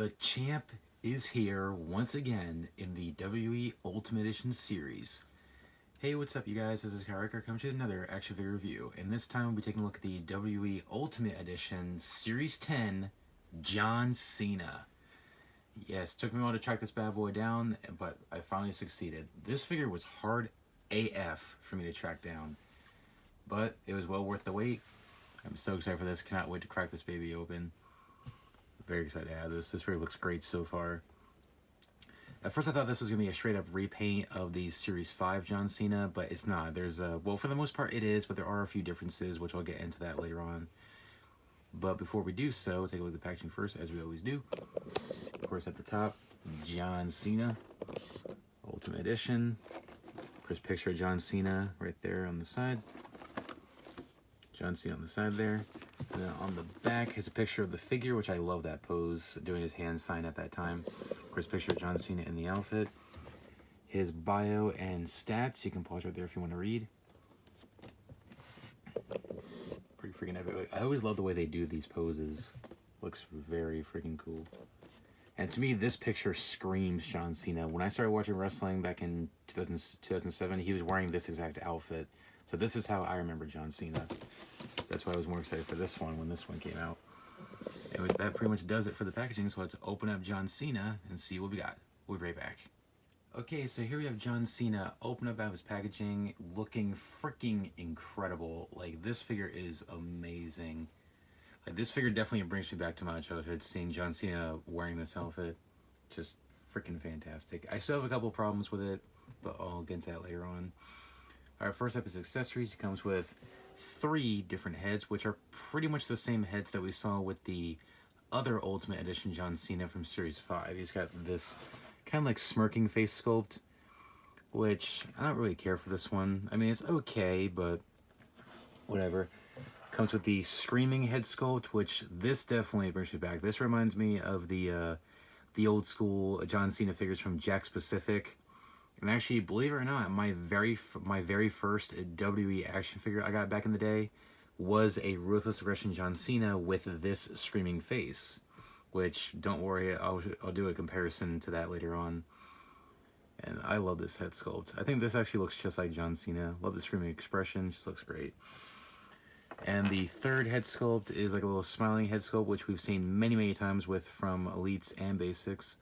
The champ is here once again in the WWE Ultimate Edition series. Hey, what's up, you guys? This is Kyriker coming to another action figure review, and this time we'll be taking a look at the WWE Ultimate Edition Series 10 John Cena. Yes, took me a while to track this bad boy down, but I finally succeeded. This figure was hard AF for me to track down, but it was well worth the wait. I'm so excited for this. Cannot wait to crack this baby open. Very excited to have this. This figure looks great so far. At first I thought this was going to be a straight up repaint of the Series 5 John Cena, but it's not. There's well, for the most part it is, but there are a few differences, which I'll get into that later on. But before we do so, take a look at the packaging first, as we always do. Of course, at the top, John Cena Ultimate Edition. Of course, picture of John Cena right there on the side. John Cena on the side there. And then on the back is a picture of the figure, which I love that pose, doing his hand sign at that time. Of course, picture of John Cena in the outfit. His bio and stats, you can pause right there if you want to read. Pretty freaking epic. I always love the way they do these poses. Looks very freaking cool. And to me, this picture screams John Cena. When I started watching wrestling back in 2007, he was wearing this exact outfit. So this is how I remember John Cena. So that's why I was more excited for this one when this one came out. Anyways, that pretty much does it for the packaging. So let's open up John Cena and see what we got. We'll be right back. Okay, so here we have John Cena open up out of his packaging, looking freaking incredible. Like, this figure is amazing. Like, this figure definitely brings me back to my childhood, seeing John Cena wearing this outfit. Just freaking fantastic. I still have a couple problems with it, but I'll get into that later on. Alright, first up is accessories. He comes with 3 different heads, which are pretty much the same heads that we saw with the other Ultimate Edition John Cena from Series 5. He's got this kind of like smirking face sculpt, which I don't really care for this one. I mean, it's okay, but whatever. Comes with the screaming head sculpt, which this definitely brings me back. This reminds me of the old school John Cena figures from Jakks Pacific. And actually, believe it or not, my very first WWE action figure I got back in the day was a Ruthless Aggression John Cena with this screaming face. Which, don't worry, I'll do a comparison to that later on. And I love this head sculpt. I think this actually looks just like John Cena. Love the screaming expression, just looks great. And the third head sculpt is like a little smiling head sculpt, which we've seen many, many times with from Elites and Basics.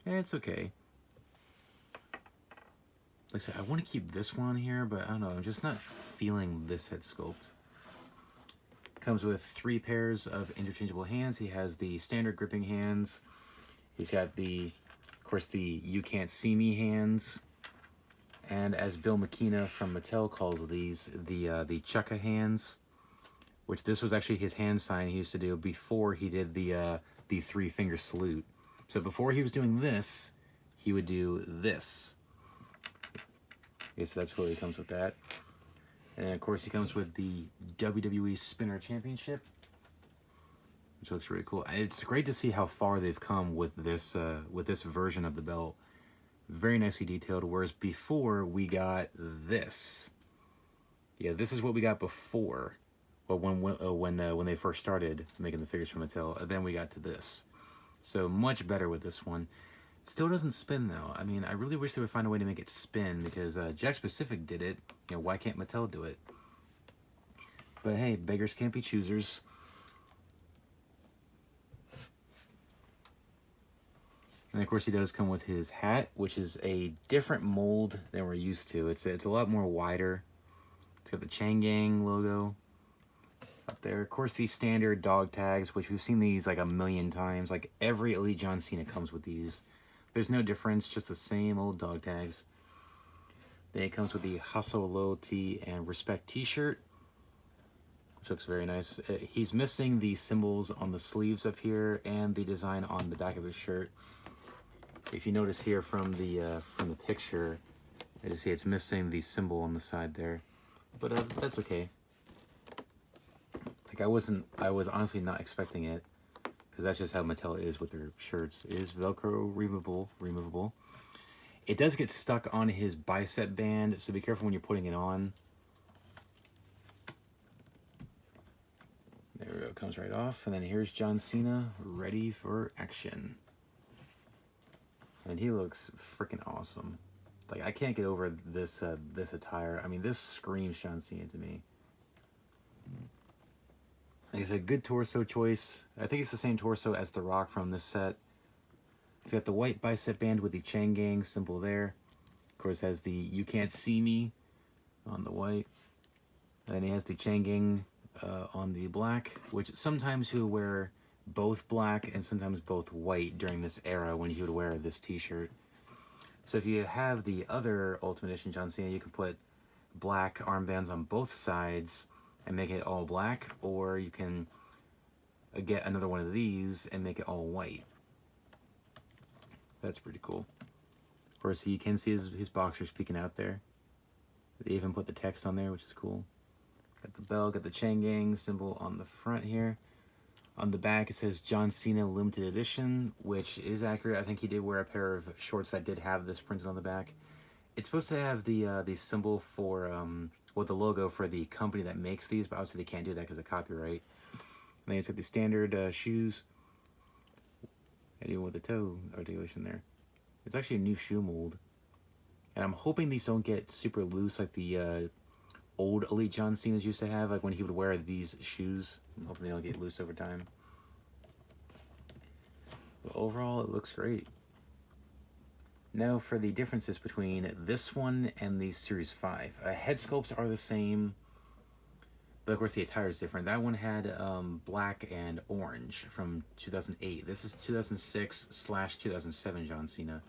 And it's okay. Like I said, I want to keep this one on here, but I don't know, I'm just not feeling this head sculpt. Comes with 3 pairs of interchangeable hands. He has the standard gripping hands. He's got the, of course, the you can't see me hands. And as Bill McKenna from Mattel calls these, the Chukka hands, which this was actually his hand sign he used to do before he did the 3-finger salute. So before he was doing this, he would do this. Okay, so that's cool. He comes with that. And of course, he comes with the WWE Spinner Championship, which looks really cool. It's great to see how far they've come with this version of the belt. Very nicely detailed. Whereas before we got this. Yeah, this is what we got before. Well, when they first started making the figures from Mattel, and then we got to this. So much better with this one. Still doesn't spin though. I mean, I really wish they would find a way to make it spin, because Jakks Pacific did it. You know, why can't Mattel do it? But hey, beggars can't be choosers. And of course, he does come with his hat, which is a different mold than we're used to. It's a lot more wider. It's got the Chang Gang logo up there. Of course, these standard dog tags, which we've seen these like a million times. Like every Elite John Cena comes with these. There's no difference, just the same old dog tags. Then it comes with the Hustle, Loyalty, and Respect t-shirt, which looks very nice. He's missing the symbols on the sleeves up here and the design on the back of his shirt. If you notice here from the picture, I just see it's missing the symbol on the side there, but that's okay. Like I was honestly not expecting it, because that's just how Mattel is with their shirts. It is Velcro removable. It does get stuck on his bicep band, so be careful when you're putting it on. There we go, comes right off. And then here's John Cena, ready for action. And he looks freaking awesome. Like, I can't get over this this attire. I mean, this screams John Cena to me. Like I said, good torso choice. I think it's the same torso as The Rock from this set. He's got the white bicep band with the Chang Gang symbol there. Of course, has the "You Can't See Me" on the white. And then he has the Chang Gang on the black, which sometimes he would wear both black and sometimes both white during this era when he would wear this t-shirt. So if you have the other Ultimate Edition John Cena, you can put black armbands on both sides and make it all black, or you can get another one of these and make it all white. That's pretty cool. Of course, you can see his boxers peeking out there. They even put the text on there, which is cool. Got the bell, got the Chang Gang symbol on the front here. On the back, it says John Cena Limited Edition, which is accurate. I think he did wear a pair of shorts that did have this printed on the back. It's supposed to have the symbol for, well, the logo for the company that makes these, but obviously they can't do that because of copyright. And then it's got the standard shoes, and even with the toe articulation there. It's actually a new shoe mold. And I'm hoping these don't get super loose like the old Elite John Cena's used to have, like when he would wear these shoes. I'm hoping they don't get loose over time. But overall, it looks great. Now for the differences between this one and the Series 5. Head sculpts are the same, but of course the attire is different. That one had black and orange from 2008. This is 2006/2007 John Cena.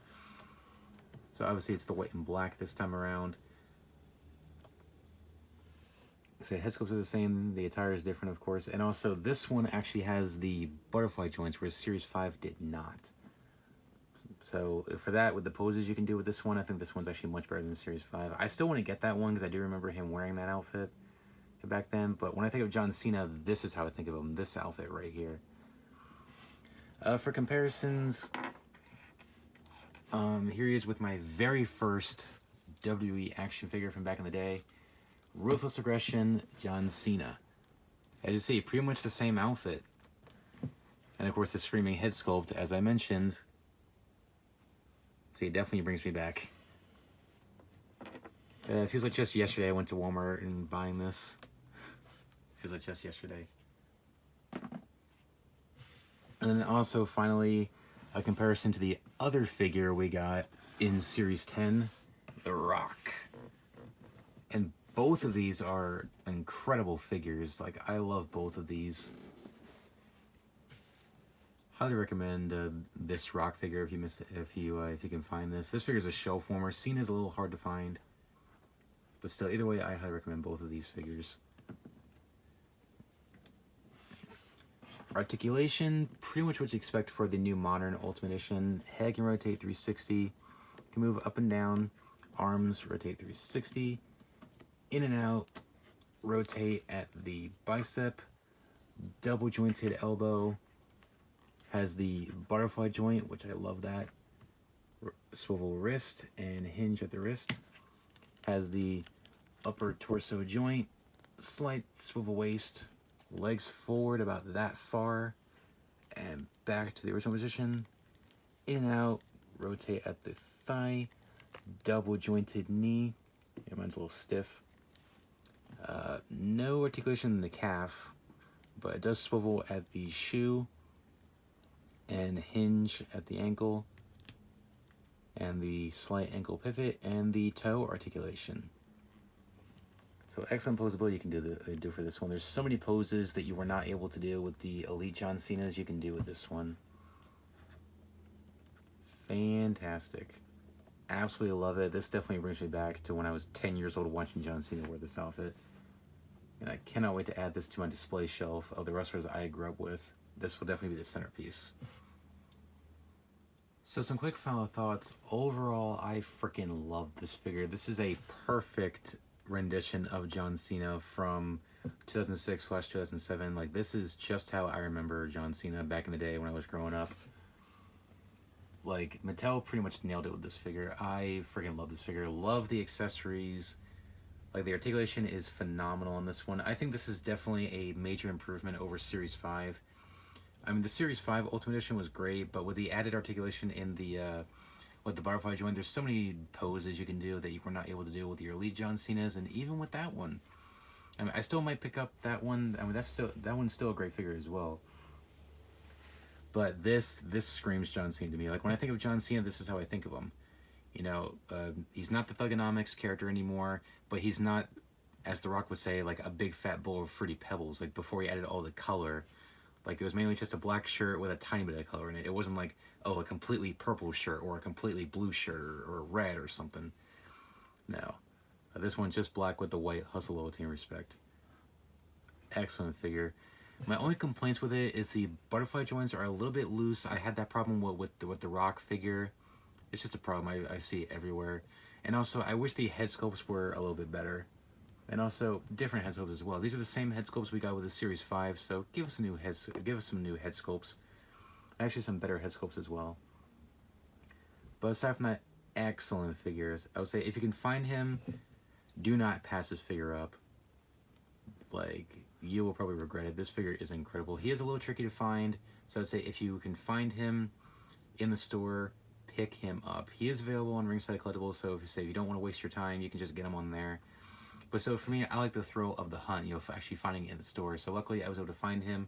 So obviously it's the white and black this time around. So head sculpts are the same, the attire is different, of course, and also this one actually has the butterfly joints, whereas Series 5 did not. So for that, with the poses you can do with this one, I think this one's actually much better than Series 5. I still want to get that one because I do remember him wearing that outfit back then, but when I think of John Cena, this is how I think of him, this outfit right here. For comparisons, here he is with my very first WWE action figure from back in the day. Ruthless Aggression, John Cena. As you see, pretty much the same outfit. And of course the screaming head sculpt, as I mentioned. See, it definitely brings me back. It feels like just yesterday I went to Walmart and buying this. Feels like just yesterday. And then also, finally, a comparison to the other figure we got in Series 10, The Rock. And both of these are incredible figures. Like, I love both of these. Highly recommend this Rock figure if you can find this. This figure is a shelf warmer. Cena's a little hard to find, but still, either way, I highly recommend both of these figures. Articulation, pretty much what you expect for the new modern Ultimate Edition. Head can rotate 360, can move up and down. Arms rotate 360, in and out, rotate at the bicep. Double jointed elbow. Has the butterfly joint, which I love that. Swivel wrist and hinge at the wrist. Has the upper torso joint. Slight swivel waist. Legs forward about that far. And back to the original position. In and out. Rotate at the thigh. Double jointed knee. Yeah, mine's a little stiff. No articulation in the calf. But it does swivel at the shoe. And hinge at the ankle, and the slight ankle pivot, and the toe articulation. So excellent posability you can do for this one. There's so many poses that you were not able to do with the Elite John Cena's you can do with this one. Fantastic. Absolutely love it. This definitely brings me back to when I was 10 years old watching John Cena wear this outfit. And I cannot wait to add this to my display shelf of the wrestlers I grew up with. This will definitely be the centerpiece. So some quick final thoughts. Overall, I freaking love this figure. This is a perfect rendition of John Cena from 2006/2007. Like, this is just how I remember John Cena back in the day when I was growing up. Like, Mattel pretty much nailed it with this figure. I freaking love this figure. Love the accessories. Like, the articulation is phenomenal on this one. I think this is definitely a major improvement over Series 5. I mean, the Series 5 Ultimate Edition was great, but with the added articulation in the with the butterfly joint, there's so many poses you can do that you were not able to do with your Elite John Cena's, and even with that one. I mean, I still might pick up that one. I mean, that one's still a great figure as well. But this screams John Cena to me. Like, when I think of John Cena, this is how I think of him. You know, he's not the Thugonomics character anymore, but he's not, as The Rock would say, like a big fat bowl of fruity pebbles. Like, before he added all the color, like, it was mainly just a black shirt with a tiny bit of color in it. It wasn't like, oh, a completely purple shirt or a completely blue shirt or red or something. No. This one's just black with the white hustle, loyalty, and respect. Excellent figure. My only complaints with it is the butterfly joints are a little bit loose. I had that problem with the Rock figure. It's just a problem I see everywhere. And also, I wish the head sculpts were a little bit better. And also, different head sculpts as well. These are the same head sculpts we got with the Series 5, so give us some new head sculpts. Actually, some better head sculpts as well. But aside from that, excellent figures. I would say if you can find him, do not pass this figure up. Like, you will probably regret it. This figure is incredible. He is a little tricky to find, so I'd say if you can find him in the store, pick him up. He is available on Ringside Collectibles, so if you don't want to waste your time, you can just get him on there. But so for me, I like the thrill of the hunt, you know, actually finding it in the store. So luckily, I was able to find him.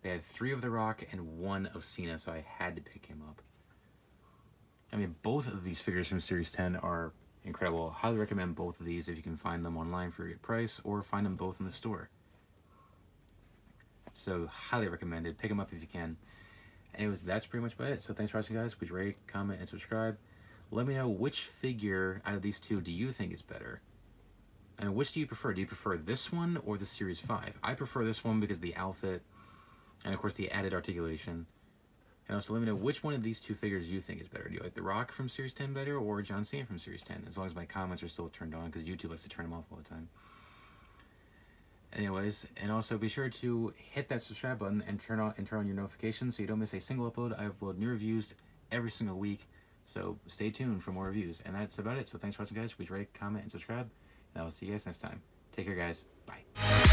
They had 3 of The Rock and 1 of Cena, so I had to pick him up. I mean, both of these figures from Series 10 are incredible. Highly recommend both of these if you can find them online for a good price, or find them both in the store. So highly recommended. Pick them up if you can. Anyways, that's pretty much about it. So thanks for watching, guys. Please rate, comment, and subscribe. Let me know which figure out of these two do you think is better. I mean, which do you prefer? Do you prefer this one or the Series 5? I prefer this one because of the outfit and, of course, the added articulation. And also, let me know which one of these two figures you think is better. Do you like The Rock from Series 10 better or John Cena from Series 10? As long as my comments are still turned on, because YouTube likes to turn them off all the time. Anyways, and also be sure to hit that subscribe button and turn on your notifications so you don't miss a single upload. I upload new reviews every single week, so stay tuned for more reviews. And that's about it. So thanks for watching, guys. Please rate, comment, and subscribe. And I will see you guys next time. Take care, guys. Bye.